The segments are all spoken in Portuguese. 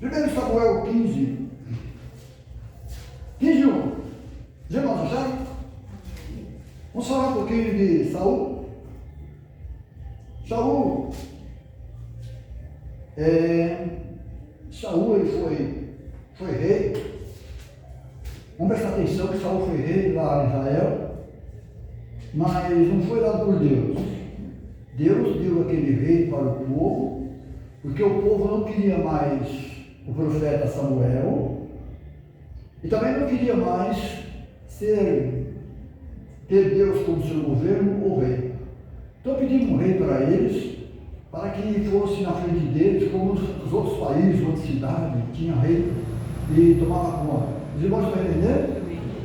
Primeiro Samuel 15, 1. Já nós acharam? Vamos falar um pouquinho de Saul. Saul ele foi rei. Vamos prestar atenção que Saul foi rei lá em Israel, mas não foi dado por Deus. Deus deu aquele rei para o povo, porque o povo não queria mais o profeta Samuel, e também não queria mais ter Deus como seu governo ou rei. Então pediram um rei para eles, para que fosse na frente deles, como os outros países, outras cidades, tinha rei e tomava conta. Os irmãos estão entendendo?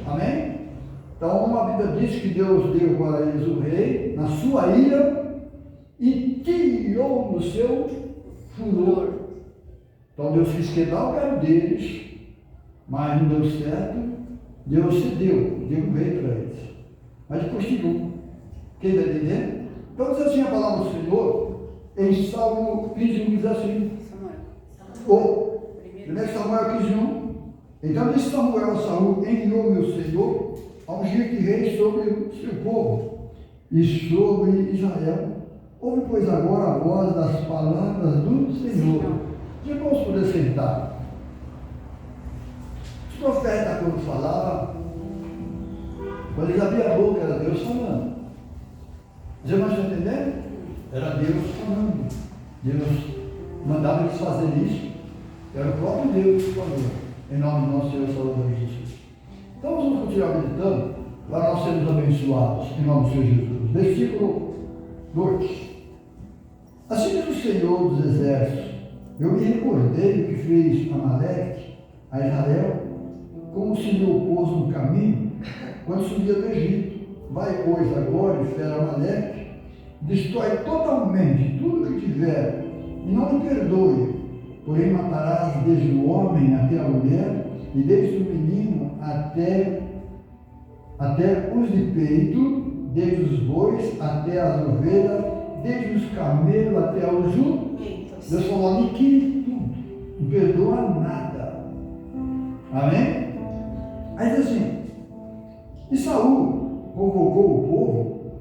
Amém? Então a Bíblia diz que Deus deu para eles o rei na sua ira e tirou no seu furor. Então Deus quis quebrar o galho deles, mas não deu certo. Deus cedeu, deu um rei para eles. Mas depois tirou. Quem está entendendo? Então diz assim a palavra do Senhor, em Salmo 15, diz assim. Ou, 1 Samuel 15, então disse Samuel a Saul, enviou meu Senhor a ungir de rei sobre o seu povo e sobre Israel. Ouve, pois, agora a voz das palavras do Senhor. Os irmãos poder sentar. Os profetas, quando falavam, quando eles abriam a boca, era Deus falando. Os irmãos estão entendendo? Era Deus falando. Deus mandava eles fazerem isso. Era o próprio Deus que falou. Em nome do nosso Senhor Salvador Jesus. Então vamos continuar meditando para nós sermos abençoados em nome do Senhor Jesus. Versículo 2. Assim diz o Senhor dos Exércitos: eu me recordei do que fez Amaleque a Israel, como se lhe opôs no caminho quando subia do Egito. Vai, pois, agora e fera Amaleque, destrói totalmente tudo que tiver e não lhe perdoe. Porém matarás desde o homem até a mulher, e desde o menino até os de peito, desde os bois até as ovelhas, desde os camelos até os jumentos. Deus falou: aniquile tudo, não perdoa nada. Amém? Aí diz assim: e Saul convocou o povo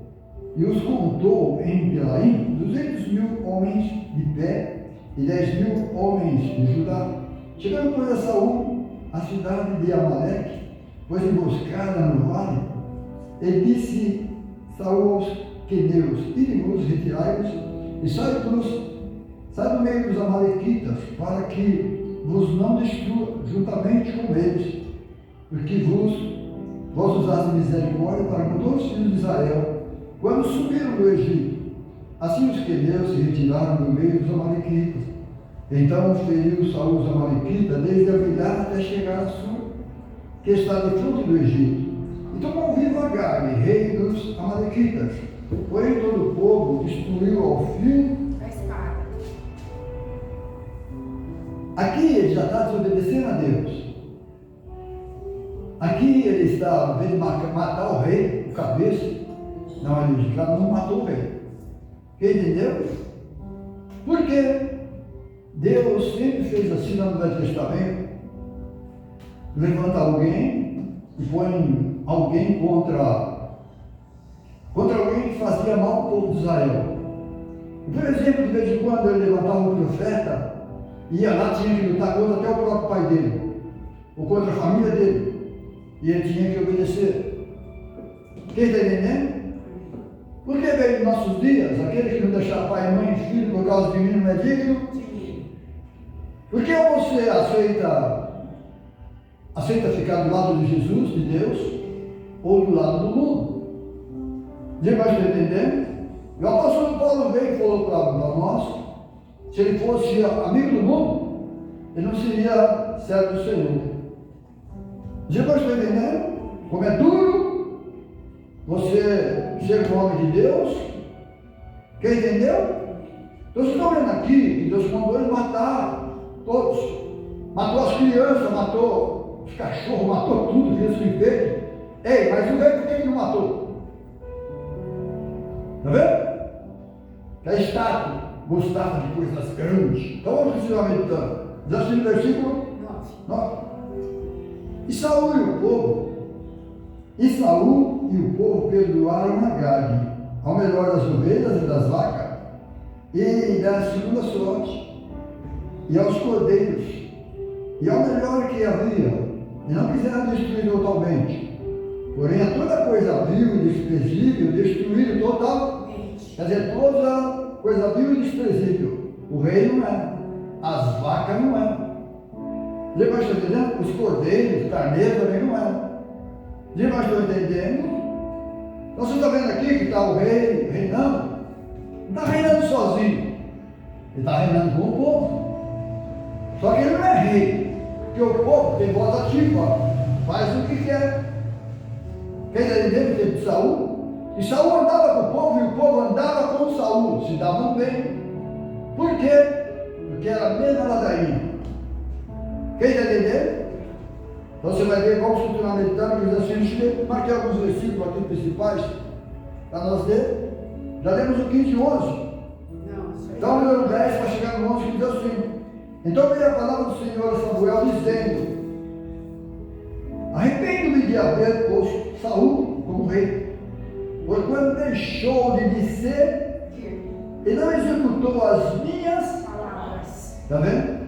e os contou em Telaim 200.000 homens de pé e 10.000 homens de Judá. Chegando, pois, a Saul a cidade de Amaleque, pois emboscada no vale, e disse Saul aos queneus: ide-vos, retirai-vos, e sai do meio dos amalequitas, para que vos não destrua juntamente com eles, porque vós usaste misericórdia para com todos os filhos de Israel, quando subiram do Egito. Assim os queneus se retiraram do meio dos amalequitas. Então feriu Saul os amalequitas, desde a vilhada até chegar a Sur, que está de frente do Egito. E tomou vivo Agag, rei dos amalequitas. Porém todo o povo destruiu ao fio a espada. Aqui ele já está desobedecendo a Deus. Aqui ele está, ao invés de matar o rei, o cabeça, não, ele já não matou o rei. Entendeu? Porque Deus sempre fez assim no Velho Testamento: levanta alguém e põe alguém contra alguém que fazia mal ao povo de Israel. Por exemplo, de vez em quando ele levantava um profeta, ia lá, tinha que lutar contra até o próprio pai dele, ou contra a família dele, e ele tinha que obedecer. Quem está entendendo? Porque veio em nossos dias, aquele que não deixar pai, mãe e filho por causa de mim não é digno? Porque ou você aceita ficar do lado de Jesus, de Deus, ou do lado do mundo. Ninguém vai estar entendendo? E o apóstolo Paulo veio e falou para nós: se ele fosse amigo do mundo, ele não seria servo do Senhor. Ninguém vai estar entendendo? Como é duro você ser um homem de Deus. Quem entendeu? Então vocês estão vendo aqui que Deus mandou eles matar todos. Matou as crianças, matou os cachorros, matou tudo, Jesus fez. Ei, mas o rei por que ele não matou? a estátua gostava de coisas grandes. Então vamos continuar meditando. Diz assim no versículo 9. E Saul e o povo perdoaram Agag, ao melhor das ovelhas e das vacas, e da segunda sorte, e aos cordeiros, e ao melhor que havia, e não quiseram destruir totalmente. Porém, a toda coisa vil e desprezível destruíram totalmente. Quer dizer, toda coisa vil e desprezível. O rei não é, as vacas não é. Lembra que eu estou entendendo? Os cordeiros, carneiros também não é. Lembra que eu estou entendendo? Então você está vendo aqui que está o rei reinando. Não está reinando sozinho. Ele está reinando com o povo. Só que ele não é rei. Porque o povo tem voz ativa. Faz o que quer. Quem está entendendo o tempo de Saul? E Saul andava com o povo e o povo andava com Saul. Se davam bem. Por quê? Porque era a mesma ladainha. Quem está entendendo? Então você vai ver, vamos continuar meditando, que diz assim, marquei alguns versículos aqui principais para nós ler. Já lemos o 15 e 11. Então no 10 para chegar no 11 que diz assim. Então veio a palavra do Senhor a Samuel dizendo: arrependo-me de haver posto Saul como rei, porquanto deixou de me ser e não executou as minhas palavras. Está vendo?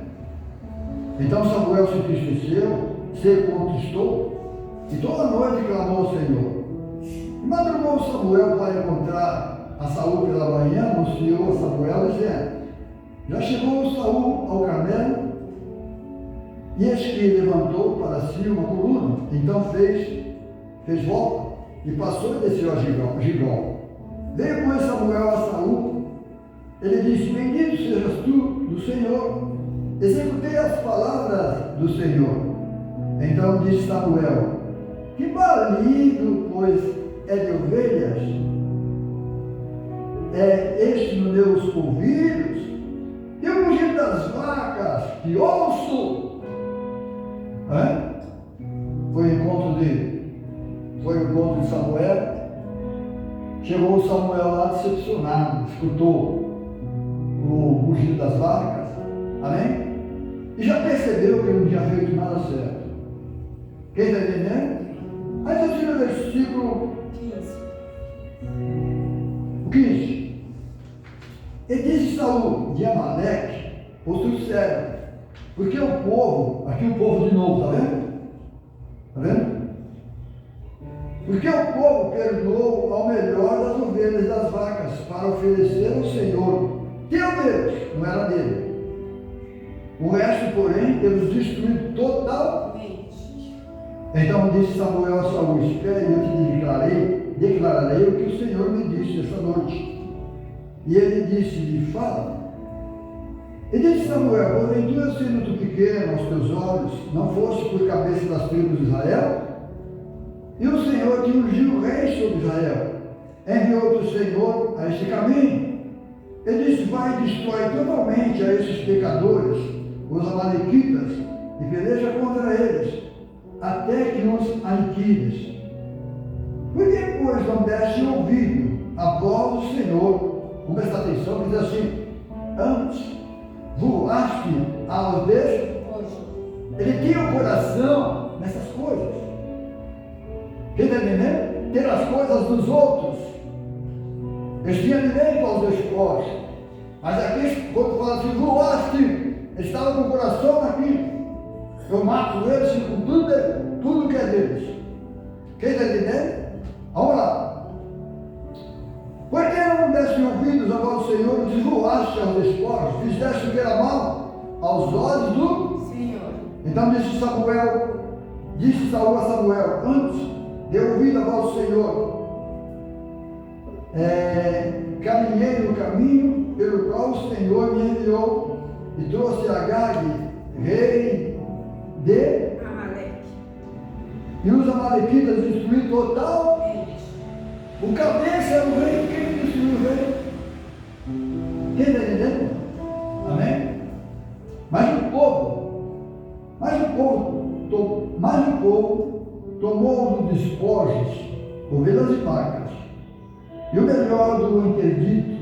Então Samuel se entristeceu, se contristou, e toda noite clamou ao Senhor. E madrugou Samuel para encontrar a Saul pela manhã, anunciou a Samuel dizendo: já chegou Saul ao Carmelo, e eis que levantou para si uma coluna. Então fez volta, e passou e desceu a Gilgal. Veio, pois, Samuel a Saul. Ele disse: bendito sejas tu do Senhor, executei as palavras do Senhor. Então disse Samuel: que balido, pois, é de ovelhas? É este nos meus ouvidos? E o rugido das vacas que ouço? Foi o encontro de Samuel. Chegou Samuel lá decepcionado, escutou o rugido das vacas, amém? E já percebeu que ele não tinha feito nada certo. Quem está entendendo? Aí eu tiro o versículo 15. E disse Saul de Amaleque, outro servo, porque o povo, aqui o povo de novo, está vendo? Está vendo? Porque o povo perdoou ao melhor das ovelhas e das vacas para oferecer ao Senhor, teu Deus, não era dele. O resto, porém, temos destruído totalmente. Então disse Samuel a Saul: espere, eu te declararei o que o Senhor me disse esta noite. E ele disse-lhe: fala. E disse Samuel: porventura, sendo tu pequeno aos teus olhos, não foste por cabeça das tribos de Israel? E o Senhor te ungiu rei sobre Israel. Enviou-te o Senhor a este caminho. Ele disse: vai e destrói totalmente a esses pecadores, os amalequitas, e peleja contra eles, até que os aniquiles. Por que, pois, não deste ouvido a voz do Senhor? Presta atenção, que diz assim: antes voaste aos despojos. Ele tinha o coração nessas coisas. Quem está entendendo? Ter as coisas dos outros. Eles tinham direito aos despojos. Mas aqui, quando fala assim, voaste, eles estavam com o coração aqui. Eu mato eles com tudo que é deles. Quem está entendendo? Vamos lá. Por que não deste ouvidos à voz do Senhor, e voaste aos despojos, fizeste o que era mal aos olhos do Senhor? Então disse Saul a Samuel: antes de ouvir a voz do Senhor, caminhei no caminho pelo qual o Senhor me enviou, e trouxe Agag, rei de Amaleque, e os amalequitas destruí totalmente. O cabeça era o rei. Quem destruiu o rei? Quem está entendendo? Amém? Mas o povo tomou dos despojos ovelhas e vacas, e o melhor do interdito,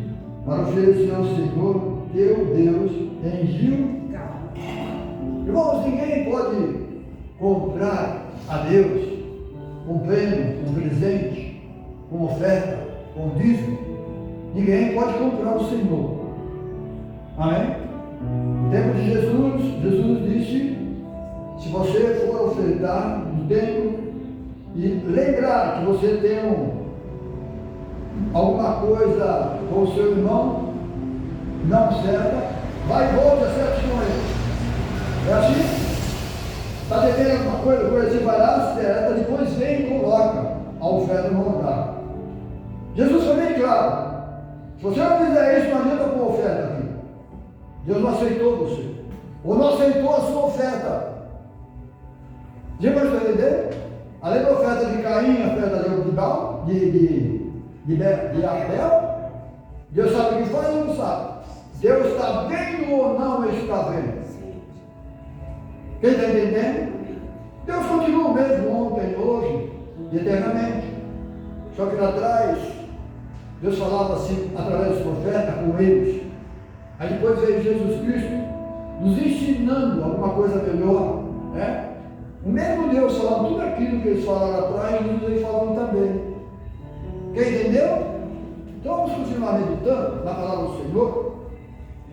para oferecer ao Senhor teu Deus em Gilgal. Irmãos, ninguém pode comprar a Deus com prêmio, com presente, com oferta, com dízimo. Ninguém pode comprar o Senhor. Amém? No tempo de Jesus disse: se você for ofertar no templo e lembrar que você tem alguma coisa com o seu irmão não certa, vai e volte a sete com ele. É assim? Está devendo alguma coisa, por exemplo, vai lá, certa, depois vem e coloca a oferta no lugar. Jesus foi bem claro: se você não fizer isso, não adianta pôr oferta aqui. Deus não aceitou você, ou não aceitou a sua oferta. Já pode entender? Além da oferta de Caim, a oferta de Abel, Deus sabe o que faz ou não sabe? Deus está vendo ou não está vendo? Quem está entendendo? Deus continua o mesmo ontem, hoje e eternamente. Só que lá atrás, Deus falava assim, através dos profetas, com eles. Aí depois veio Jesus Cristo nos ensinando alguma coisa melhor, né? O mesmo Deus falando tudo aquilo que eles falaram lá atrás, Jesus aí falando também. Quem entendeu? Então vamos continuar meditando na palavra do Senhor.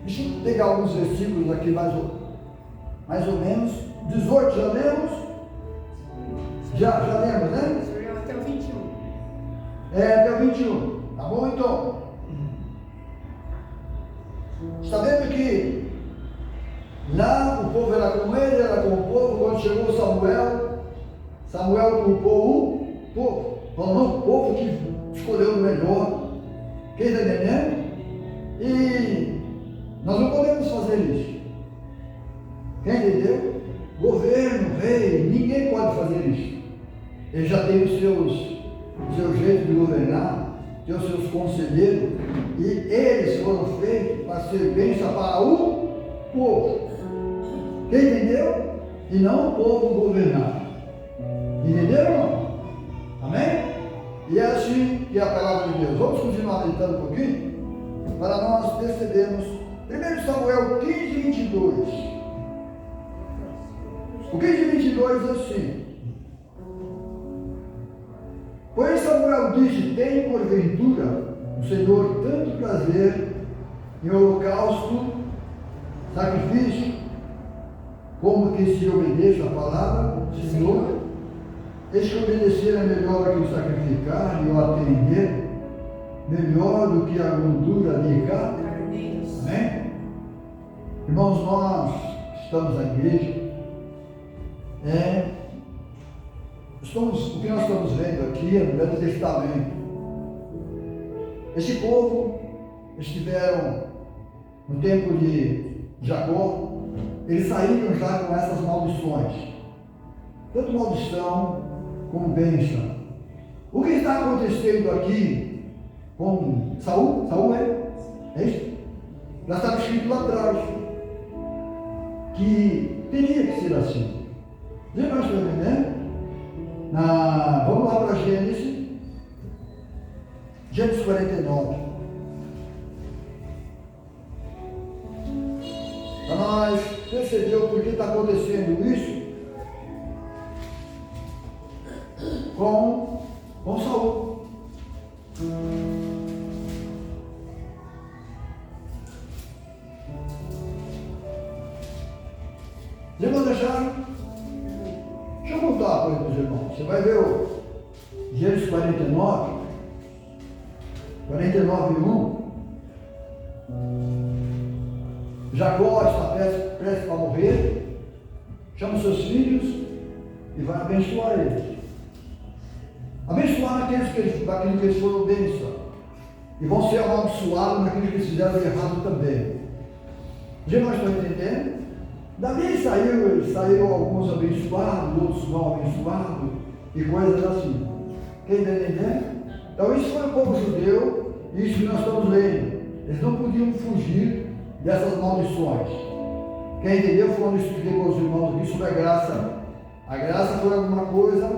Deixa eu pegar alguns versículos aqui mais ou menos. 18 já lemos? Já lemos, né? Até o 21. Até o 21. Tá bom então? Está vendo que lá o povo era com ele, era com o povo. Quando chegou Samuel culpou o povo. Falou, o povo que escolheu o melhor. Quem está entendendo? E nós não podemos fazer isso. Quem entendeu? Governo, rei, ninguém pode fazer isso. Ele já tem o seu jeito de governar, tem os seus conselheiros, e eles foram feitos para ser bênção para o povo. Quem entendeu? E não o povo governar. Entenderam ou não? Amém? E é assim que é a palavra de Deus. Vamos continuar meditando um pouquinho, para nós percebermos. 1 Samuel 15, 22. O 15, 22 diz assim: pois Samuel disse: tem porventura o Senhor tanto prazer em holocausto, sacrifício, como que se obedeça a palavra do Senhor? Eis que obedecer é melhor que o sacrificar, e o atender melhor do que a gordura de carneiros. Amém? Irmãos, nós estamos na igreja. O que nós estamos vendo aqui é no Velho Testamento. Esse povo estiveram no tempo de Jacó, eles saíram já com essas maldições, tanto maldição como bênção. O que está acontecendo aqui com Saul? Saul é isso? Já estava escrito lá atrás que teria que ser assim. Já nós estamos entendendo? Vamos lá para Gênesis 49. Para nós perceber o porquê está acontecendo isso com Saul. Os irmãos deixaram? Deixa eu voltar para os irmãos. Você vai ver o Gênesis 49, 1. Jacó está prestes para morrer, chama os seus filhos e vai abençoar eles. Abençoar naquilo que eles foram bênção, e vão ser amaldiçoados naquilo que eles fizeram de errado também. Já nós estamos entendendo? Dali saíram alguns abençoados, outros não abençoados, e coisas assim. Quem está entendendo? Então isso foi o povo judeu, isso que nós estamos lendo. Eles não podiam fugir dessas maldições. Quem entendeu foi quando eu expliquei para os irmãos aqui sobre a graça. A graça foi alguma coisa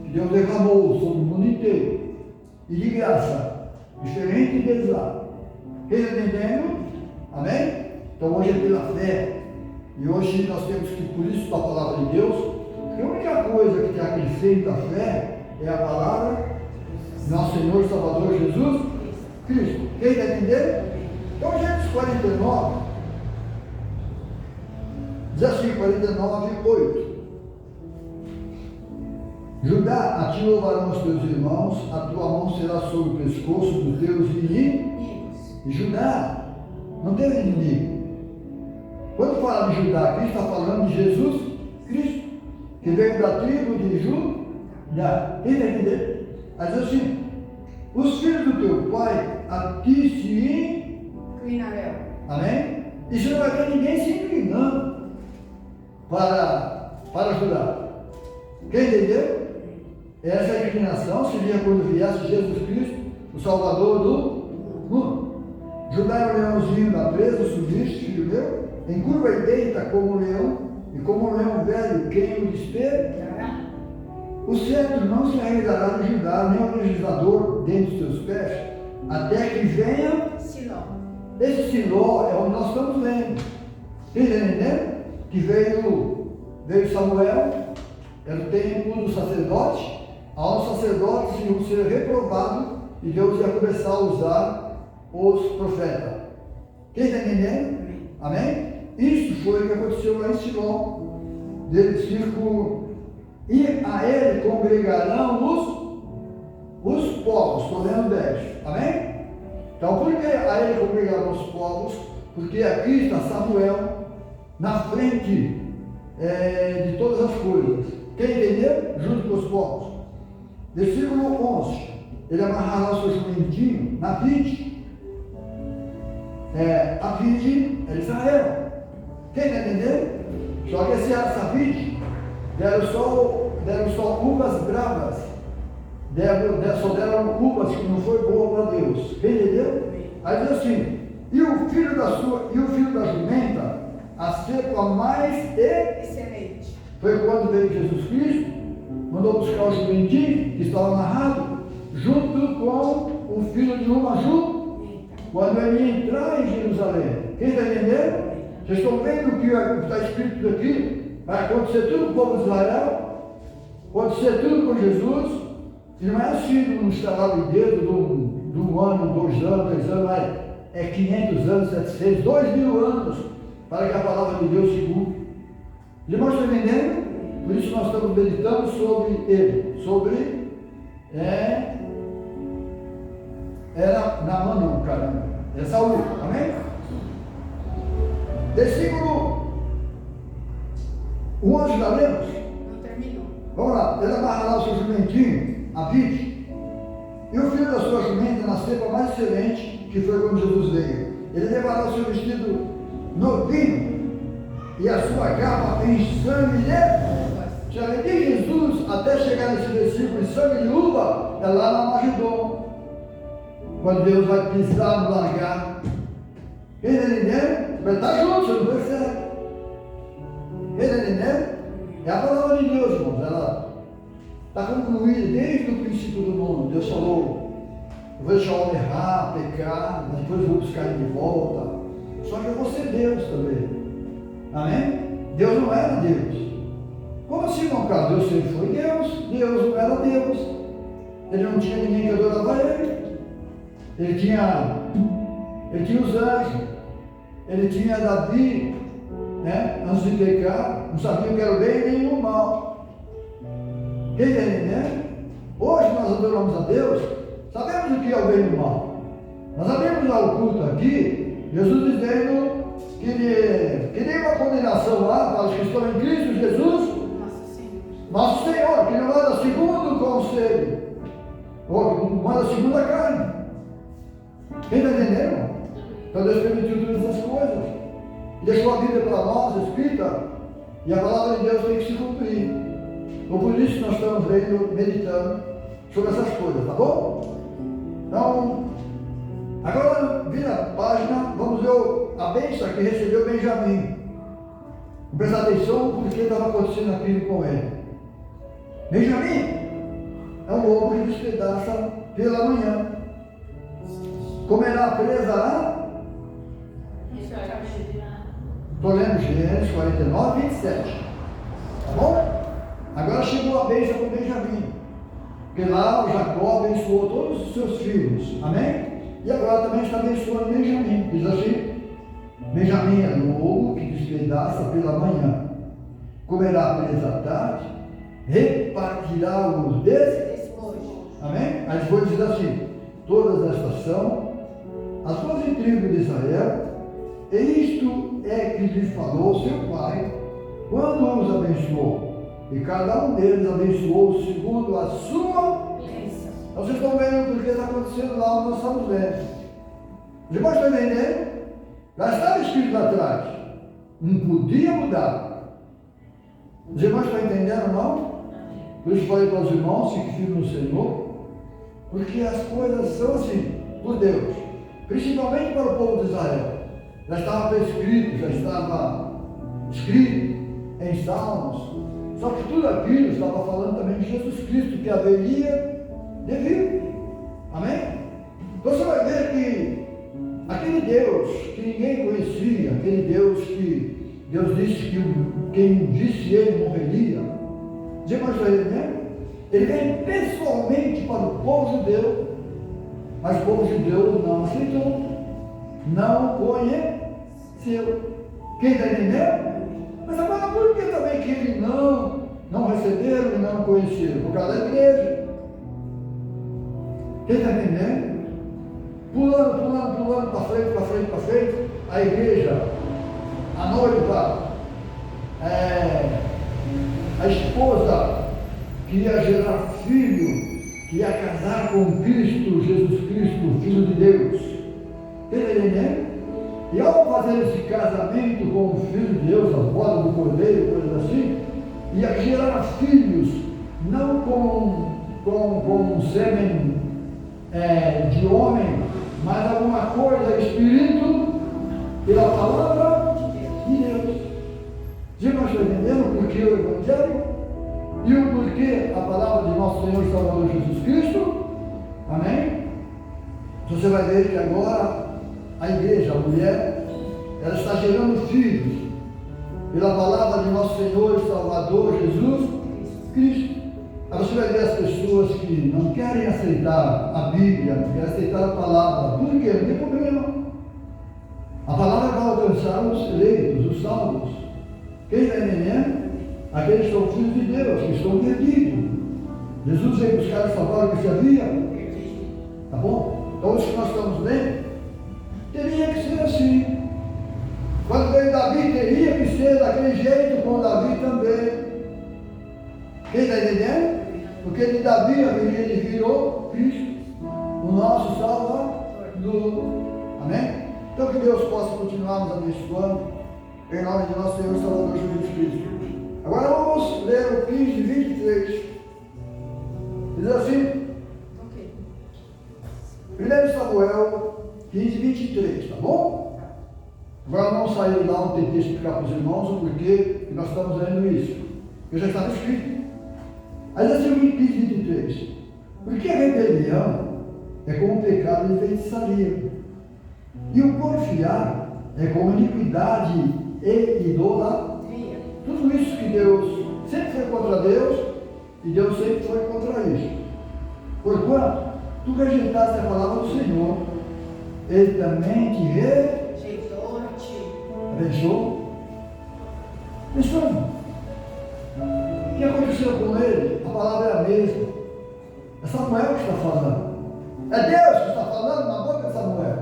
que Deus derramou sobre o mundo inteiro. E de graça, diferente deles lá. Quem está entendendo? Amém? Então hoje é pela fé. E hoje nós temos que, por isso, da palavra de Deus, que a única coisa que acrescenta a fé é a palavra de nosso Senhor e Salvador Jesus Cristo. Quem está entendendo? Então, Gênesis 49, diz assim, 49, 8. Judá, a ti louvarão os teus irmãos, a tua mão será sobre o pescoço dos teus inimigos. E Judá não teve inimigo. Quando fala de Judá, Cristo está falando de Jesus Cristo, que veio da tribo de Judá. Quem está entendendo? Aí diz assim, os filhos do teu pai a ti se inclinarão. Amém? E você não vai ver ninguém se inclinando para Judá. Quem entendeu? Essa inclinação seria quando viesse Jesus Cristo, o Salvador do mundo. Judá é o leãozinho da presa, subiste, filho meu, encurva e deita como um leão, e como um leão velho, quem o despertará? O cetro não se arredará de Judá, nem o legislador dentro dos seus pés, até que venha Siló. Esse Siló é onde nós estamos lendo. Entendendo? Que veio Samuel, era o tempo do sacerdote, onde os sacerdotes iam ser reprovados e Deus ia começar a usar os profetas. Quem está entendendo? Amém? Isso foi o que aconteceu lá em Siló. Versículo, e a ele congregarão os povos. Estou lendo 10. Amém? Então, por que a ele congregarão os povos? Porque aqui está Samuel na frente de todas as coisas. Quem entendeu? Junto com os povos. Versículo 11. Ele amarrará o seu jumentinho na vide. A vide é Israel. Quem está entendendo? Só que essa vide deram só uvas bravas. Só deram uvas que não foi boa para Deus. Quem entendeu? Aí diz assim, e o filho da jumenta, a cepa mais excelente. Foi quando veio Jesus Cristo, mandou buscar o jumentinho que estava amarrado, junto com o filho de uma jumenta, quando ele ia entrar em Jerusalém. Quem está entendendo? Vocês estão vendo o que está escrito aqui? Vai acontecer tudo com o povo de Israel, acontecer tudo com Jesus, e não é assim no estalar de dedo de um ano, 2 anos, 3 anos, mas é 500 anos, 700, 2000 anos, para que a palavra de Deus se cumpra. Irmãos, estão entendendo? Por isso nós estamos meditando sobre ele, sobre era Naamã não, caramba, é Saul, amém? Versículo 11, já lemos? Não terminou. Vamos lá, ele amarrará o seu jumentinho, a vide, e o filho da sua jumenta na cepa mais excelente, que foi quando Jesus veio. Ele levará o seu vestido novinho e a sua capa em sangue de... Já de Jesus, até chegar nesse versículo em sangue de uva, é lá na Magedon, quando Deus vai pisar no largar. Quem está entendendo? Vai estar junto, você não percebe. Quem está entendendo? É a palavra de Deus, irmãos. Ela está concluída desde o princípio do mundo. Deus falou, eu vou deixar o homem errar, pecar, depois eu vou buscar ele de volta. Só que eu vou ser Deus também. Amém? Deus não era Deus. Como assim, irmão Carlos? Deus sempre foi Deus. Deus não era Deus. Ele não tinha ninguém que adorava ele. Ele tinha os anjos. Ele tinha Davi, né? Antes de pecar, não sabia o que era o bem nem o mal. Quem está entendendo? Hoje nós adoramos a Deus, sabemos o que é o bem e o mal. Nós sabemos ao culto aqui, Jesus dizendo que nem uma condenação lá para os que estão em Cristo Jesus, nosso Senhor, que não anda segundo o conselho, ou manda segundo a carne. Quem está entendendo? Então Deus permitiu todas essas coisas, e deixou a Bíblia para nós, escrita, e a palavra de Deus tem que se cumprir. Então por isso nós estamos vendo, meditando sobre essas coisas, tá bom? Então, agora vira a página, vamos ver a bênção que recebeu Benjamim. Presta atenção porque estava acontecendo aquilo com ele. Benjamim é um ovo que despedaça pela manhã. Comerá presa lá Estou lendo Gênesis 49, 27. Tá bom? Agora chegou a bênção com Benjamim. Porque lá o Jacó abençoou todos os seus filhos. Amém? E agora também está abençoando Benjamim. Diz assim: Benjamim é lobo que despedaça pela manhã, comerá presa à tarde, repartirá os despojos. Amém? Aí depois diz assim: todas estas são as 12 tribos de Israel, e isto é que lhe falou seu pai quando os abençoou. E cada um deles abençoou segundo a sua bênção. Vocês estão vendo o que está acontecendo lá onde nós estamos vendo. Os irmãos estão entendendo? Já estava escrito lá atrás. Não podia mudar. Os irmãos estão entendendo, não? Por isso falei para os irmãos, fiquem firmes no Senhor, porque as coisas são assim, por Deus. Principalmente para o povo de Israel. Já estava prescrito, já estava escrito em Salmos. Só que tudo aquilo estava falando também de Jesus Cristo, que haveria de vir. Amém? Então você vai ver que aquele Deus que ninguém conhecia, aquele Deus que Deus disse que quem disse ele morreria, depois para ele, né? Ele vem pessoalmente para o povo judeu, mas o povo judeu não aceitou, não conheceu. Quem está entendendo? Mas agora por que também que ele não receberam e não conheceram? Por causa da igreja. Quem está entendendo? Pulando para frente, a igreja, a noiva, a esposa queria gerar filho, queria casar com Cristo, Jesus Cristo, Filho de Deus. Está entendendo? E ao fazer esse casamento com o Filho de Deus, a boda do Cordeiro, coisas assim, ia gerar filhos, não com sêmen de homem, mas alguma coisa, espírito, pela palavra de Deus. Os irmãos estão entendendo por que o Evangelho e o porquê a palavra de nosso Senhor e Salvador Jesus Cristo? Amém? Você vai ver que agora a igreja, a mulher, ela está gerando filhos pela palavra de nosso Senhor e Salvador Jesus Cristo. Aí você vai ver as pessoas que não querem aceitar a Bíblia, não querem aceitar a palavra. Por quê? Não tem problema. A palavra vai alcançar os eleitos, os salvos. Quem está entendendo? Aqueles que são filhos de Deus, que estão perdidos. Jesus veio buscar e salvar o que se havia. Tá bom? Então isso que nós estamos lendo teria que ser assim. Quando veio Davi, teria que ser daquele jeito com Davi também. Quem está entendendo? Porque de Davi haveria de vir o Cristo, o nosso Salvador. Amém? Então que Deus possa continuar nos abençoando, em nome de nosso Senhor e Salvador Jesus Cristo. Agora vamos ler o 15, 23. Diz assim, 1 Samuel 15, 23, tá bom? Agora vamos sair lá um texto explicar para os irmãos o porquê que nós estamos lendo isso. Porque já estava escrito. Aí diz assim o 15, 23. Porque a rebelião é como o pecado de feitiçaria. E o porfiar é como iniquidade e idolatria. Tudo isso que Deus sempre foi contra Deus e Deus sempre foi contra isso. Porquanto tu rejeitaste a palavra do Senhor, Ele também te rejeitou a ti. Abençoou? Abençoou. O que aconteceu com ele? A palavra é a mesma. É Samuel que está falando. É Deus que está falando na boca de Samuel.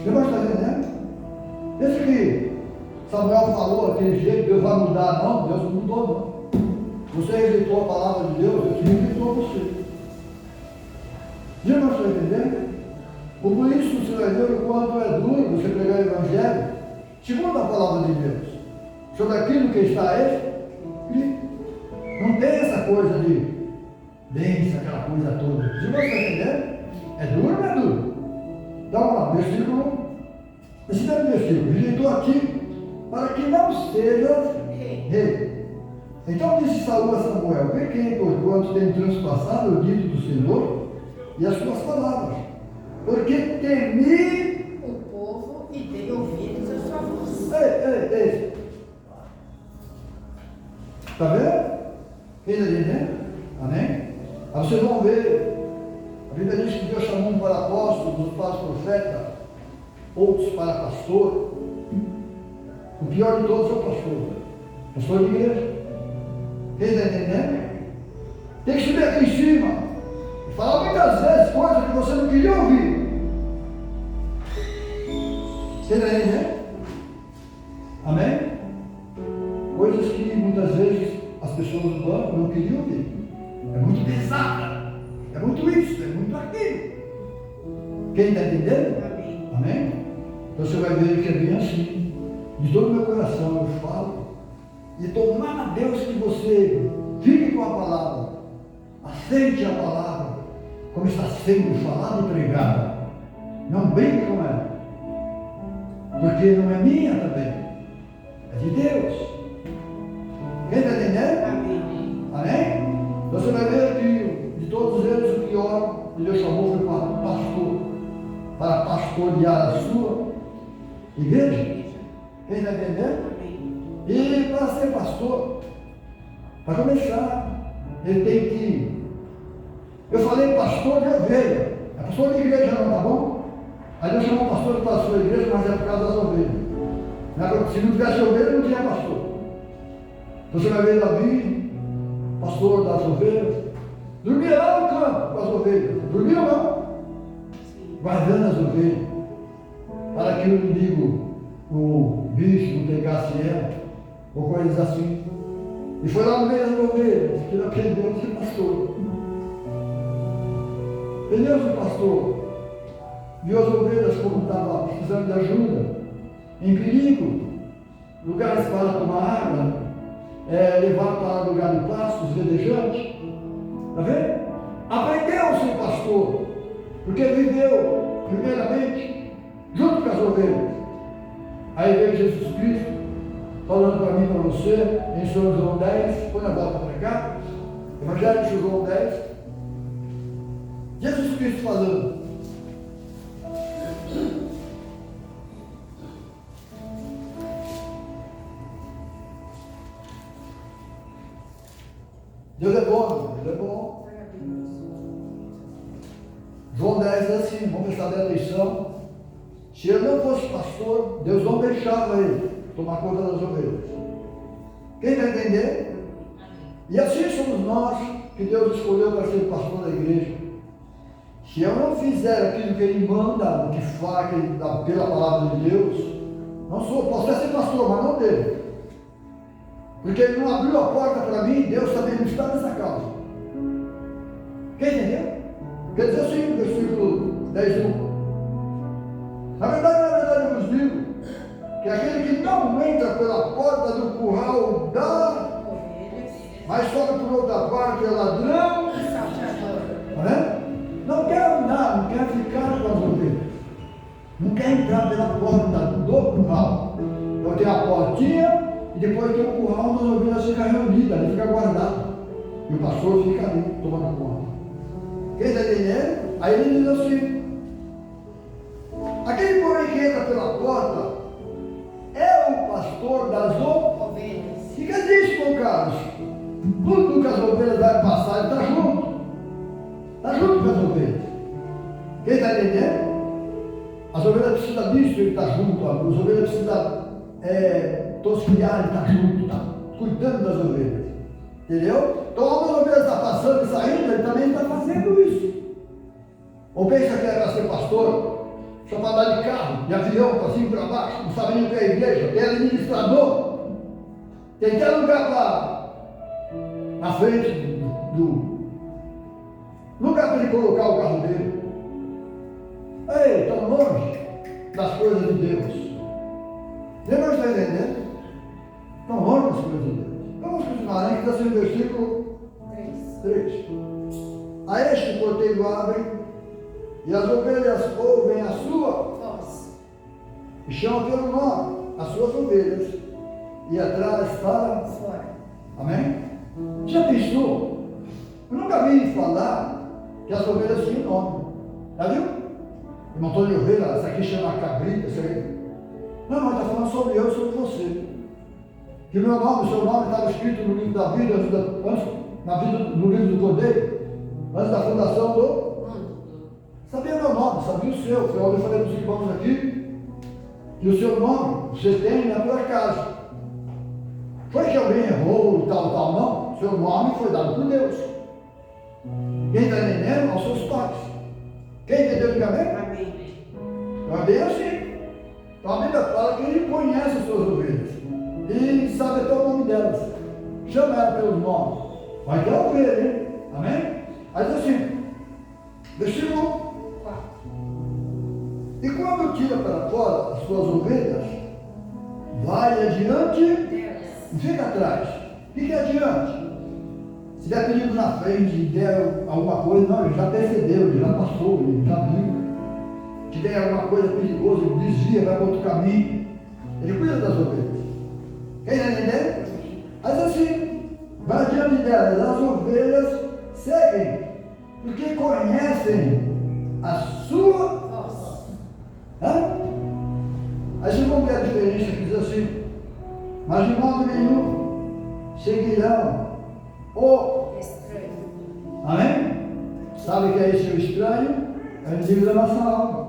Deus está entendendo? Esse que Samuel falou daquele jeito, Deus vai mudar, não, Deus não mudou, não. Você rejeitou a palavra de Deus, Deus rejeitou você. Irmãos, está entendendo? Por isso você vai ver o quanto é duro você pregar o Evangelho, segundo a palavra de Deus, sobre aquilo que está escrito. Não tem essa coisa de bênção, aquela coisa toda. Os irmãos estão entendendo? É duro ou não é duro? Então vamos lá, versículo. Esse mesmo versículo, rejeitou aqui para que não seja rei. Então disse Saúl a Samuel: pequei porquanto tenho transpassado o dito do Senhor e as suas palavras, porque temi o povo E tem ouvidos a sua voz. Ei. Está vendo? Quem está entendendo? Amém? Aí vocês vão ver. A Bíblia diz que Deus chamou um para apóstolo, outros para profeta, outros para pastor. O pior de todos é o pastor. Pastor de igreja. Quem está entendendo? Tem que subir aqui em cima e falar muitas vezes coisas que você não queria ouvir. Quem está entendendo? Amém? Coisas que muitas vezes as pessoas do banco não queriam ouvir. É muito pesada. É muito isso, é muito aquilo. Quem está entendendo? Amém. Amém? Então você vai ver que é bem assim. De todo o meu coração eu falo. E tomar a Deus que você fique com a palavra. Aceite a palavra. Como está sendo falada e pregada. Não brinque com ela. Porque não é minha também. É de Deus. Quem está entendendo? Amém. Amém? Então você vai ver que de todos eles o pior que Deus chamou foi para pastor. Para pastorear a sua igreja. Quem está entendendo? Amém. E para ser pastor, para começar, ele tem que. Eu falei pastor de ovelha. É pastor de igreja não, tá bom? Aí Deus chamou pastor para a sua igreja, mas é por causa das ovelhas. Se não tivesse ovelha, não tinha pastor. Então você vai ver Davi, pastor das ovelhas, dormia lá no campo com as ovelhas. Dormia não? Guardando as ovelhas. Para que o inimigo, o bicho, não pegasse ela, ou coisas assim. E foi lá no meio das ovelhas, que ele aprendeu a ser pastor. Aprendeu a ser pastor. Viu as ovelhas como estavam precisando de ajuda, em perigo, lugares para tomar água, levar para lugar de pastos verdejantes. Está vendo? Aprendeu a ser pastor, porque viveu, primeiramente, junto com as ovelhas. Aí veio Jesus Cristo, falando para mim e para você, em São João 10, põe a volta para cá, Evangelho de João 10, Jesus Cristo falando. Deus é bom, Deus é bom. João 10 diz assim, vamos prestar bem atenção. Se ele não fosse pastor, Deus não deixava ele tomar conta das ovelhas. Quem vai entender? E assim somos nós, que Deus escolheu para ser pastor da igreja. Se eu não fizer aquilo que Ele manda, que faz pela palavra de Deus, posso até ser pastor, mas não dele. Porque Ele não abriu a porta para mim, Deus também não está nessa causa. Quem entendeu? Quer dizer assim, versículo 10:1. Na verdade, eu vos digo que aquele que não entra pela porta do curral da Ovelhas. mas sobe por outra parte, é ladrão. Salteador. Né? Não quer andar, não quer ficar com as ovelhas. Não quer entrar pela porta do curral. Então tem a portinha e depois tem o curral onde as ovelhas ficam reunidas, ali fica guardado. E o pastor fica ali tomando conta. Quem está entendendo? Aí ele diz assim: aquele porém que entra pela porta é o pastor das ovelhas. Ovelhas. Fica disso, meu Carlos. Tudo que as ovelhas vai passar, ele está junto. Está junto com as ovelhas. Quem está entendendo? As ovelhas precisam disso, ele está junto. As ovelhas precisam tosquiar, ele está junto, está cuidando das ovelhas. Entendeu? Então, quando as ovelhas estão passando e saindo, ele também está fazendo isso. Ou pensa que é para ser pastor, só para andar de carro, de avião, para cima e para baixo, não sabe nem o que é a igreja, tem administrador, tem até lugar para na frente lugar para ele colocar o carro dele. Ei, estão longe das coisas de Deus. Deus está entendendo? Estão longe das coisas de Deus. Vamos continuar, né? Que está sendo o versículo 3. A este porteiro abre, e as ovelhas ouvem a sua Voz. e chamam pelo nome as suas ovelhas, e atrás para. Fora. Amém? Já pensou? Eu nunca vi falar que as ovelhas tinham nome. Já viu? Um montão de ovelha, essa aqui chama cabrita, essa aí Não, mas está falando sobre eu e sobre você. Que meu nome, seu nome estava escrito no livro da vida, no livro do Cordeiro, antes da fundação do... Sabia meu nome, sabia o seu. Foi onde eu falei para os irmãos aqui. E o seu nome, você tem, não é por acaso. Foi que alguém errou e tal, não. Seu nome foi dado por Deus. Quem está entendendo? Aos seus pais. Quem entendeu o caminho? Amém. Então é bem assim. Então a Bíblia fala que ele conhece as suas ovelhas. E sabe até o nome delas. Chama ela pelos nomes. Vai ter ovelha, hein? Amém? Aí diz assim, versículo 4. E quando tira para fora as suas ovelhas, vai adiante e fica atrás. O que é adiante? Se der perigo na frente, der alguma coisa, não, ele já percebeu, ele já passou, ele já viu. Se der alguma coisa perigosa, ele desvia, vai para outro caminho. Ele cuida das ovelhas. Quem está entendendo? Mas assim, vai adiante delas, as ovelhas seguem, porque conhecem a sua voz. Aí você vão ver a diferença que diz assim, mas de modo nenhum seguirão o estranho. Amém? Sabe o que é esse o estranho? É o inimigo da nossa alma.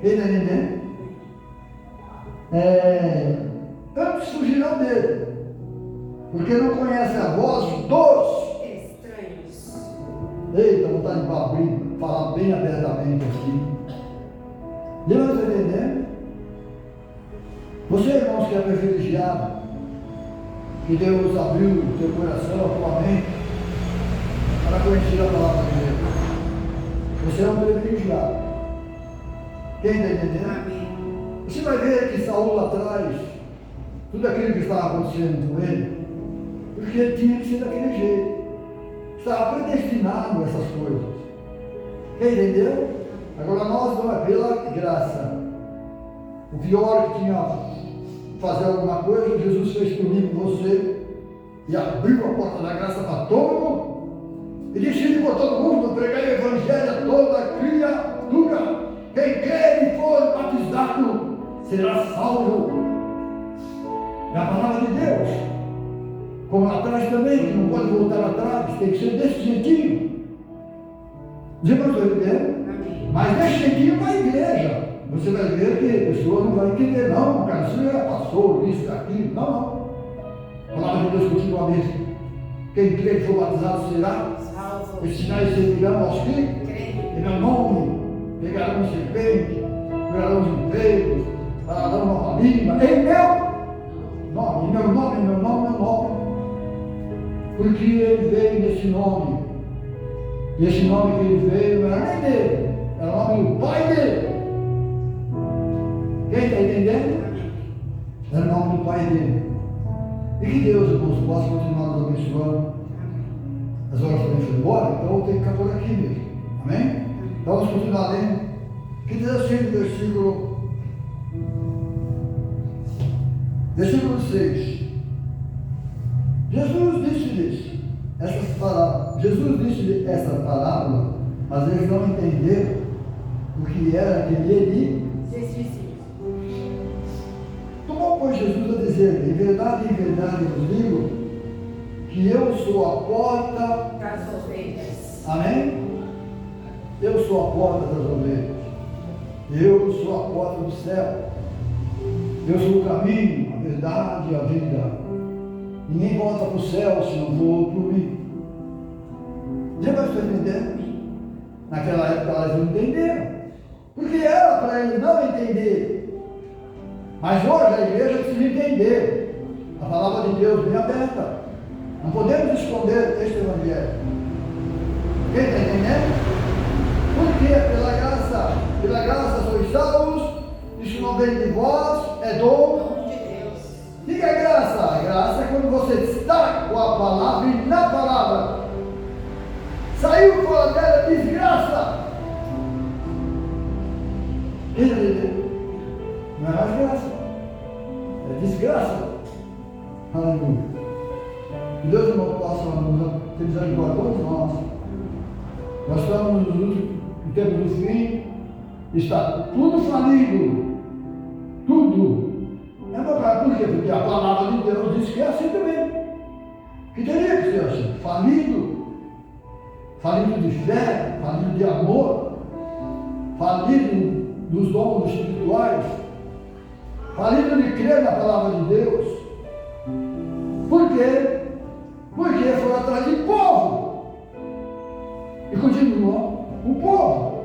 Quem está entendendo? Antes fugirão dele, porque não conhecem a voz dos estranhos. Eita, vontade de abrir, falar bem abertamente aqui. Deu para entender? Você, irmãos, que é privilegiado, que Deus abriu o teu coração, a tua mente, para conhecer a palavra de Deus. Você é um privilegiado. Quem está entendendo? Amém. Você vai ver que Saul lá atrás, tudo aquilo que estava acontecendo com ele, porque ele tinha que ser daquele jeito. Estava predestinado a essas coisas. Quem entendeu? Agora nós vamos pela graça. O pior que tinha fazer alguma coisa, Jesus fez por mim, por você, e abriu a porta da graça para todo mundo. E disse para todo mundo, pregar o evangelho a toda criatura. Quem crê e for batizado será salvo. É a palavra de Deus. Como lá atrás também, que não pode voltar atrás, tem que ser desse jeitinho. Os irmãos estão entendendo? Mas desse jeitinho na igreja. Você vai ver que a pessoa não vai entender, não, cara, isso já passou, isso, aquilo, não. A palavra de Deus continuamente. Quem crê que for batizado será salvo. Os sinais servirão aos que em meu nome pegarão serpente, pegarão os empregos, falarão nova língua, em meu nome. Porque ele veio nesse nome. E esse nome que ele veio não era nem dele, era o nome do Pai dele. Quem está entendendo? Era o nome do Pai dele. E que Deus, irmãos, possa continuar nos abençoando. As horas também foram embora, então eu tenho que ficar por aqui mesmo. Amém? Então vamos continuar lendo. Que diz assim no versículo 6. Jesus disse-lhes essa parábola, mas eles não entenderam o que era que ele tomou, pois, Jesus a dizer: em verdade, vos digo que eu sou a porta das ovelhas. Amém? Eu sou a porta das ovelhas. Eu sou a porta do céu. Eu sou o caminho, a verdade e a vida. Ninguém volta para o céu se não for por mim. Já vai entender? Naquela época elas não entenderam. Porque era para eles não entender. Mas hoje a igreja precisa entender. A palavra de Deus bem aberta. Não podemos esconder este evangelho. Quem está entendendo? Porque pela graça sois salvos. Isso não vem de vós, é dom de Deus. O que é graça? A graça é quando você está com a palavra e na palavra. Saiu fora dela, desgraça. Não é mais graça, é desgraça. Aleluia. Que Deus não possa ter misericórdia de todos nós. Nós estamos no tempo do fim, está tudo falido, Tudo. É uma coisa, por quê? Porque a palavra de Deus diz que é assim também. Que teria que ser assim. Falido de fé, falido de amor, falido dos dons espirituais, falido de crer na palavra de Deus. Por quê? Porque foi atrás de povo. E continuou o povo.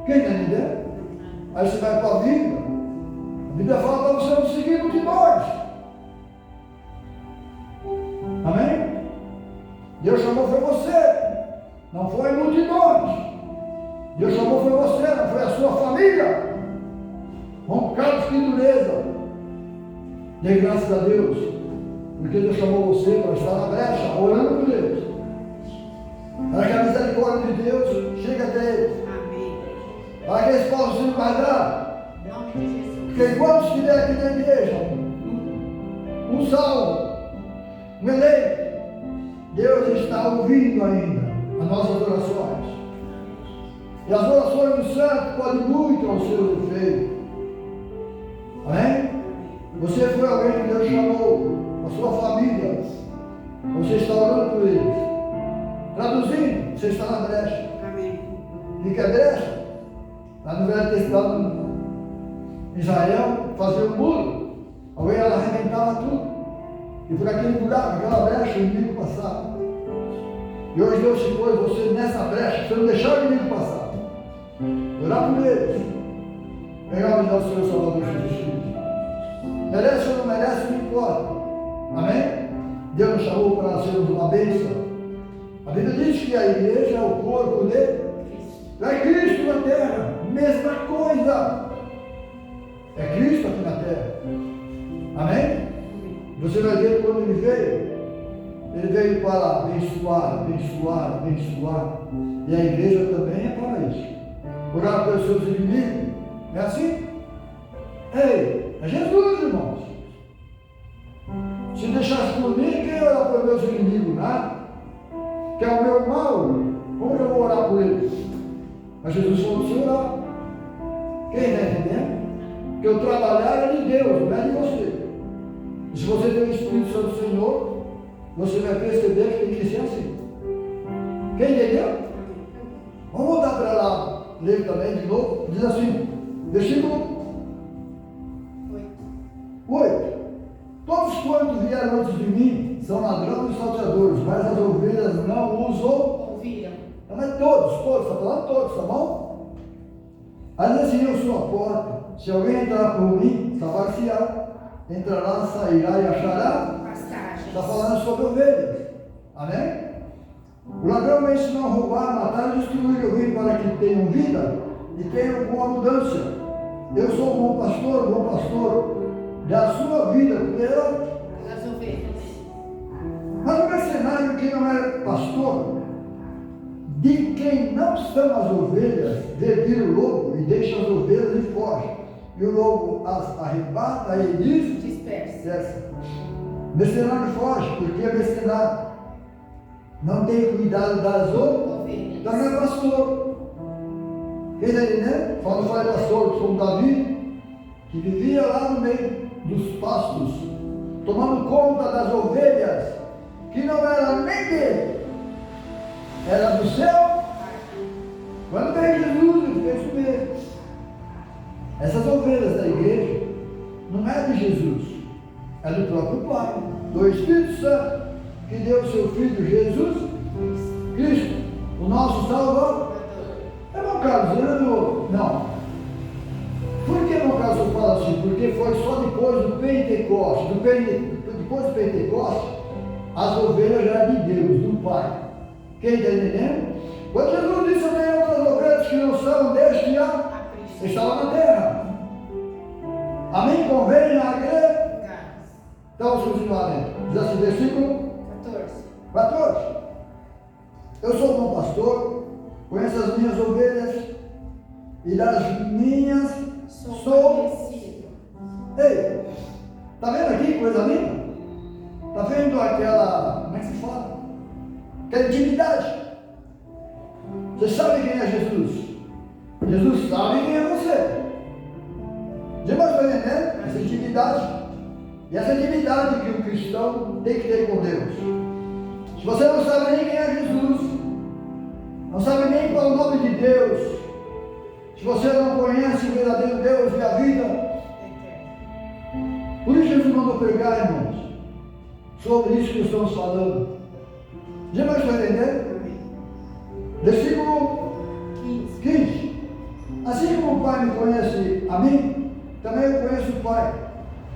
Quem está entendendo? Aí você vai para a Bíblia. A Bíblia fala para você não seguir multidões. Amém? Deus chamou foi você. Não foi multidões. Deus chamou foi você, não foi a sua família. Roncados de dureza. Dê graças a Deus. Porque Deus chamou você para estar na brecha, orando por Deus. Para que a misericórdia de Deus chegue até eles. Amém. Para que eles possam se guardar. Em nome de Jesus. Porque enquanto estiver aqui na igreja, um salvo, um eleito, Deus está ouvindo ainda as nossas orações. E as orações do santo podem muito ao seu efeito. Amém? Você foi alguém que Deus chamou, a sua família. Você está orando por eles. Traduzindo, você está na brecha. Amém. E que é brecha? Lá no Velho Testamento, Israel fazia um muro. Alguém ela arrebentava tudo. E por aquele buraco, aquela brecha, o inimigo passava. E hoje Deus te pôs você nessa brecha, você não deixar o inimigo passar. Orar por eles. Pegar o nosso Senhor Salvador Jesus Cristo. Merece ou não merece, não importa. Amém? Deus nos chamou para sermos uma bênção. A Bíblia diz que a igreja é o corpo dele. É Cristo na terra. Mesma coisa. É Cristo aqui na terra. Amém? Você vai ver quando ele veio. Ele veio para abençoar, abençoar, abençoar. E a igreja também é para isso. Orar pelos seus inimigos. É assim? Ei, é Jesus, irmãos. Se deixasse por mim, quem orar pelos meus inimigos? Nada. Que é o meu mal. Como que eu vou orar por eles? Mas Jesus falou para você orar. Quem está entendendo? Que o trabalhar é de Deus, não é de você. E se você tem o Espírito Santo do Senhor, você vai perceber que tem que ser assim. Quem entendeu? Vamos voltar para lá, ler também de novo. Diz assim, versículo 8. Todos quantos vieram antes de mim são ladrões e salteadores, mas as ovelhas não os ouviram. Mas todos, está falando todos, tá bom? Aí diz assim, eu sou a porta. Se alguém entrar por mim, salvar-se-á, entrará, sairá e achará. Está falando sobre ovelhas. Amém? O ladrão vem senão roubar, matar e destruir. Eu vim para que tenham vida e tenham com abundância. Eu sou o bom pastor da sua vida Das ovelhas. Mas o mercenário que não é pastor, de quem não são as ovelhas, vê vir o lobo e deixa as ovelhas e foge. E o lobo as arrebata e diz: dispersa. Mercenário foge, porque é mercenário. Não tem cuidado das ovelhas. Então não é pastor. Quem está entendendo? Quando foi pastor, como Davi, que vivia lá no meio dos pastos, tomando conta das ovelhas, que não era nem dele, era do céu. Quando veio Jesus, ele fez o mesmo. Essas ovelhas da igreja não é de Jesus, é do próprio Pai, do Espírito Santo, que deu o seu Filho Jesus Cristo, o nosso Salvador. Irmão Carlos, não. Por que, irmão Carlos, eu falo assim? Porque foi só depois do Pentecoste. Depois do Pentecoste, as ovelhas já eram de Deus, do Pai. Quem está entendendo? Quando Jesus disse também outras ovelhas que não são deste ano, estavam na terra. Amém? Convém na igreja? Então vamos continuar lendo. Diz assim, versículo 14. Eu sou um bom pastor, conheço as minhas ovelhas e das minhas sou. Ei, está vendo aqui coisa linda? Está vendo aquela, como é que se fala? Aquela intimidade. Você sabe quem é Jesus? Jesus sabe quem é você. Diga mais para ele, intimidade. E essa intimidade que o cristão tem que ter com Deus. Se você não sabe nem quem é Jesus, não sabe nem qual é o nome de Deus, se você não conhece o verdadeiro Deus e a vida, por isso Jesus mandou pregar, irmãos, sobre isso que estamos falando. Já vai entender? Versículo 15. Assim como o Pai me conhece a mim, também eu conheço o Pai,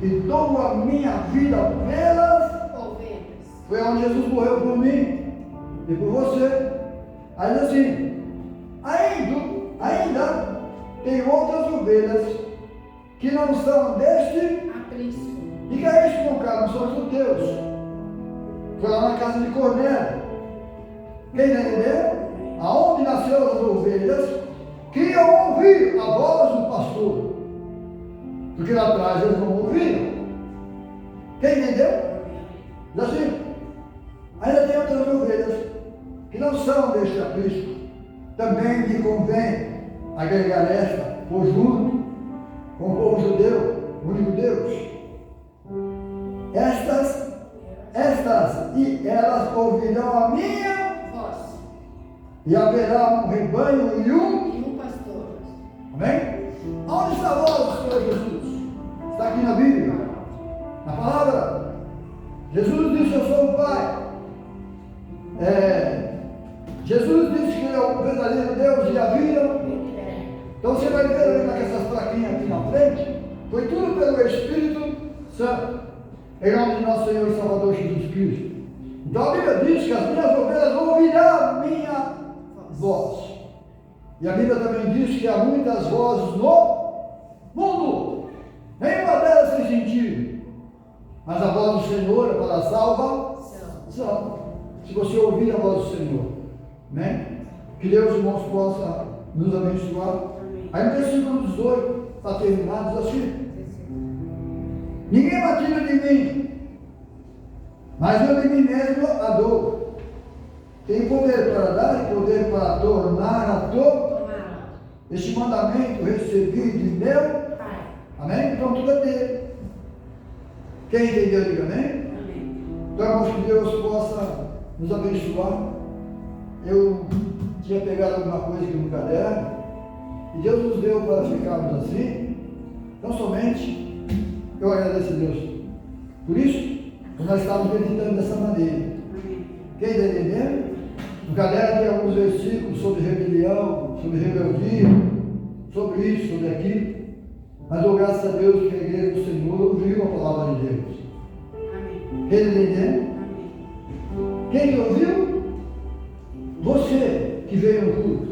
e dou a minha vida pelas ovelhas. Foi onde Jesus morreu por mim e por você. Ainda assim, ainda tem outras ovelhas que não são deste aprisco. E que é isso, meu caro? Não são judeus. Foi lá na casa de Cornélio. Quem entendeu? Aonde nasceram as ovelhas que iam ouvir a voz do pastor. Porque lá atrás eles não ouviram. Quem entendeu? Diz assim, ainda tem outras ovelhas que não são deste aprisco. Também lhe convém agregar esta por junto com o povo judeu, o único Deus. Estas e elas ouvirão a minha voz. E haverá um rebanho e um pastor. Amém? Onde está a voz do Senhor Jesus? Está aqui na Bíblia, na palavra. Jesus disse: eu sou o Pai. Jesus disse que ele é o verdadeiro Deus e a vida. Então você vai ver ali naquelas plaquinhas aqui na frente, foi tudo pelo Espírito Santo, em nome de nosso Senhor e Salvador Jesus Cristo. Então a Bíblia diz que as minhas ovelhas ouvirão a minha voz. E a Bíblia também diz que há muitas vozes no mundo, nenhuma delas tem sentido, mas a voz do Senhor é para a salvação. Se você ouvir a voz do Senhor, né? Que Deus, irmãos, possa nos abençoar. Aí no versículo 18, para terminar, diz assim: ninguém batida de mim, mas eu de mim mesmo a dou. Tenho poder para dar e poder para tornar a dor. Este mandamento recebi de meu Pai. Amém? Então tudo é dele. Quem entendeu, diga amém? Amém. Então, irmãos, que Deus possa nos abençoar. Eu tinha pegado alguma coisa aqui no caderno e Deus nos deu para ficarmos assim. Então somente eu agradeço a Deus por isso, que nós estamos meditando dessa maneira. Quem está entendendo? No caderno tem alguns versículos sobre rebelião, sobre rebeldia, sobre isso, sobre aquilo. Mas eu graças a Deus que a igreja do Senhor ouviu a palavra de Deus. Amém. Quem está entendendo? Amém. Quem ouviu? Você que veio no culto.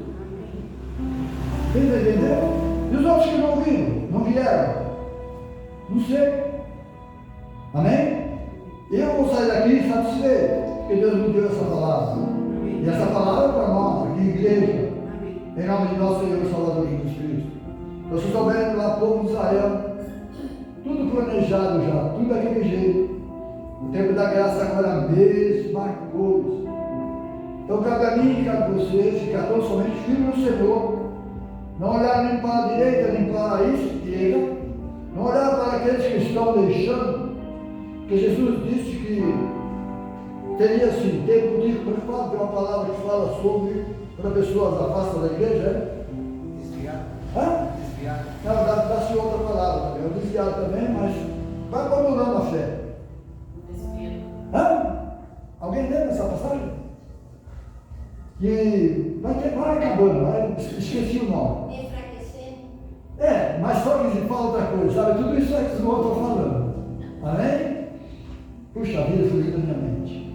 Quem está entendendo? E os outros que não ouviram, não vieram? Não sei. Amém? Eu vou sair daqui satisfeito, porque Deus me deu essa palavra. Amém. E essa palavra é para nós, aqui igreja. Amém. Em nome de nosso Senhor e Salvador Jesus Cristo. Eu estou vendo lá, povo de Israel, tudo planejado já, tudo daquele jeito. O tempo da graça agora é a mesma coisa. Então cabe a mim e cabe a você ficar tão somente firme no Senhor. Não olhar nem para a direita, nem para a esquerda. Não olhar para aqueles que estão deixando. Porque Jesus disse que teria assim, tempo de falar, tem uma palavra que fala sobre quando a pessoa se afasta da igreja, é? Desviado. Hã? Desviado. Na verdade, dá-se outra palavra também. Eu desviado também, mas vai abandonando a fé. Hã? Alguém lembra essa passagem? Que vai acabando, esqueci o nome. Enfraquecendo. Mas só que se fala outra coisa, sabe? Tudo isso é que eu estou falando. Amém? Puxa vida, fugiu da minha mente.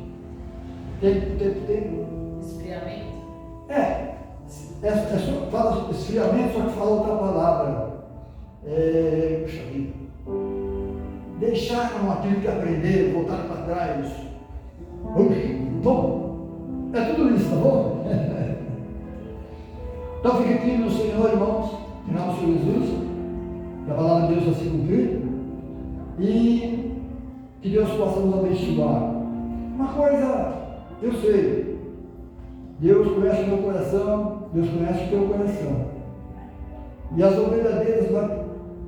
Tem. Esfriamento. Só fala esfriamento, só que fala outra palavra. Puxa vida. Deixaram aquilo que aprenderam, voltaram para trás. Bom, é tudo isso, tá bom? Então fique aqui no Senhor, irmãos, em nome do Senhor Jesus, que a palavra de Deus vai se cumprir e que Deus possa nos abençoar. Uma coisa, eu sei, Deus conhece o meu coração, Deus conhece o teu coração. E as ovelhas deles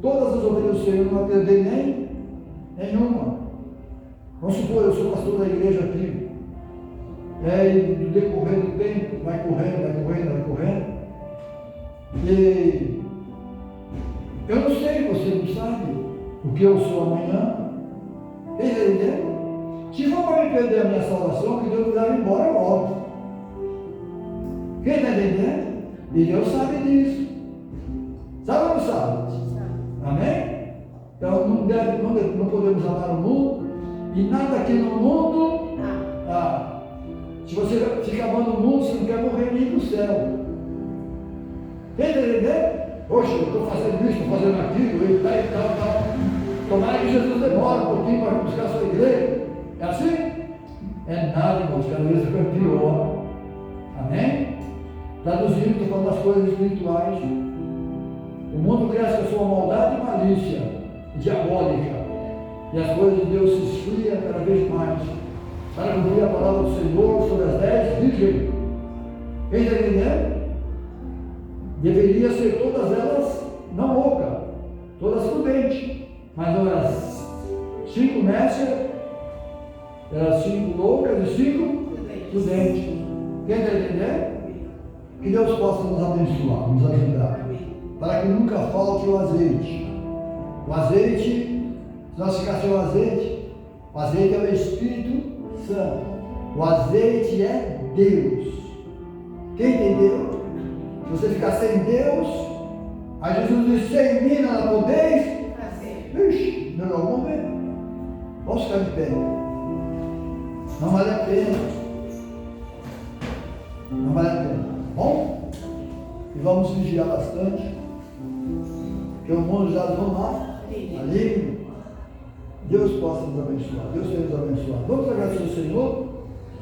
todas as ovelhas do Senhor, não vai perder nenhuma. Vamos supor, eu sou pastor da igreja aqui. E no decorrer do tempo, vai correndo. E eu não sei, você não sabe o que eu sou amanhã. Entendeu? Se for para me perder a minha salvação, que Deus me leva embora logo. Quem está entendendo? E Deus sabe disso. Sabe ou não sabe? Amém? Então não podemos amar o mundo e nada aqui no mundo. Se você fica amando o mundo, você não quer morrer nem no céu. Quem está entendendo? Poxa, eu estou fazendo isso, estou fazendo aquilo, e tal. Tomara que Jesus demore um pouquinho para buscar a sua igreja. É assim? É nada, irmãos, cada vez fica pior. Amém? Traduzindo, estou falando das coisas espirituais. O mundo cresce com a sua maldade e malícia diabólica. E as coisas de Deus se esfriam cada vez mais. Para cumprir a palavra do Senhor sobre as 10 virgens. Quem está entendendo? Deveria ser todas elas não loucas, todas prudentes. Mas não eram 5 nécias, eram 5 loucas e 5 prudentes. Quem está entendendo? Que Deus possa nos abençoar, nos ajudar. Para que nunca falte o azeite. O azeite, se nós ficarmos sem o azeite é o Espírito Santo. O azeite é Deus. Quem entendeu? Se você ficar sem Deus, aí Jesus diz: sem mim nada podeis. Ixi, meu irmão, vamos ver. Vamos ficar de pé. Não vale a pena. Não vale a pena. Bom? E vamos vigiar bastante. Porque o mundo já não há ali. Deus possa nos abençoar. Deus quer nos abençoar. Vamos agradecer ao Senhor.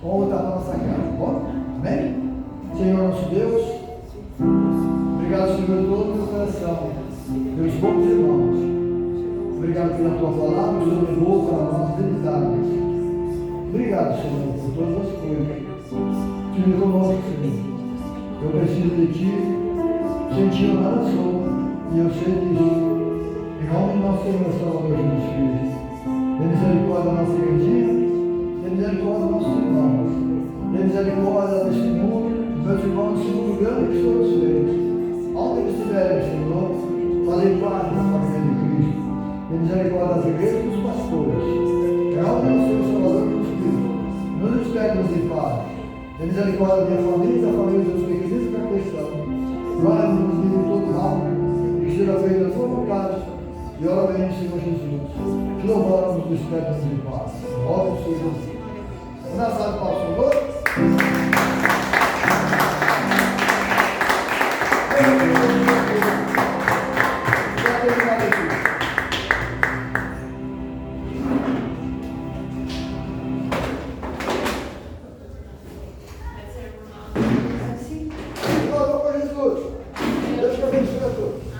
Vamos voltar para a nossa casa. Bom? Amém? Senhor nosso Deus. Obrigado, Senhor, de todo o meu coração. Meus bons irmãos. Obrigado pela tua palavra, o Senhor levou para nós detalhes. Obrigado, Senhor, por todas as coisas. Tive conosco, Senhor. Eu preciso de ti, sem ti eu nada sou, e eu sei disso. Em nome de nosso Senhor, Salvador Jesus Cristo. Dê misericórdia da nossa igrejinha, dê misericórdia dos nossos irmãos, dê misericórdia deste mundo, dos meus irmãos do segundo grande que são os seus. Onde eles estiverem, Senhor, fazem parte da família de Cristo. Dê misericórdia das igrejas e dos pastores. É algo que nós temos Salvador Jesus Cristo. Nos despede-nos de paz. Dê misericórdia da minha família, da família dos meus pequeninos e da questão. Guarda-nos de todo mal, e que seja feita a sua vontade. E ora bem, Senhor Jesus. Te louvamos, nos despede-nos de paz. Glória ao Senhor Jesus. Abraçado para o Senhor.